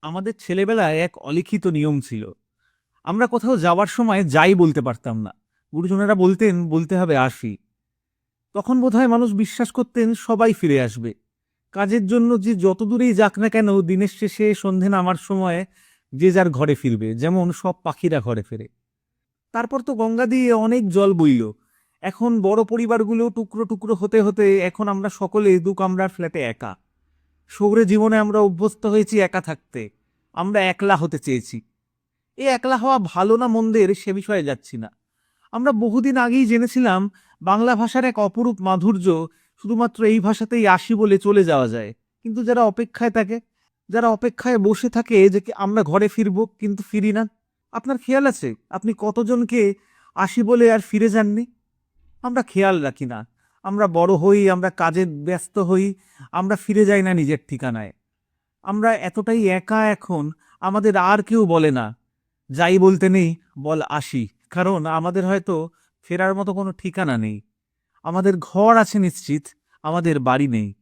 আমাদের ছেলেবেলায় এক অলিখিত নিয়ম ছিল। আমরা কোথাও যাওয়ার সময় যাই বলতে পারতাম না। গুরুজনেরা বলতেন বলতে হবে আসি। তখন বোধহয় মানুষ বিশ্বাস করতেন সবাই ফিরে আসবে। কাজের জন্য যে যত দূরেই যাক না কেন দিনের শেষে সন্ধে নামার সময় যে যার ঘরে ফিরবে, যেমন সব পাখিরা ঘরে ফেরে। তারপর তো গঙ্গা দিয়ে অনেক জল বইল। এখন বড় পরিবারগুলো টুকরো টুকরো হতে হতে এখন আমরা সকলে দু কামরার ফ্ল্যাটে একা। শহুরে জীবনে আমরা অভ্যস্ত হয়েছি একা থাকতে। আমরা একলা হতে চেয়েছি। এই একলা হওয়া ভালো না মন্দের সে বিষয়ে যাচ্ছি না। আমরা বহুদিন আগেই জেনেছিলাম বাংলা ভাষার এক অপরূপ মাধুর্য শুধুমাত্র এই ভাষাতেই আসি বলে চলে যাওয়া যায়। কিন্তু যারা অপেক্ষায় থাকে, যারা অপেক্ষায় বসে থাকে যে আমরা ঘরে ফিরবো কিন্তু ফিরি না। আপনার খেয়াল আছে আপনি কতজনকে আসি বলে আর ফিরে যাননি? আমরা খেয়াল রাখি না। আমরা বড় হই, আমরা কাজে ব্যস্ত হই, আমরা ফিরে যাই না নিজের ঠিকানায়। আমরা এতটাই একা এখন, আমাদের আর কেউ বলে না যাই বলতে নেই, বল আসি। কারণ আমাদের হয়তো ফেরার মতো কোনো ঠিকানা নেই। আমাদের ঘর আছে নিশ্চিত, আমাদের বাড়ি নেই।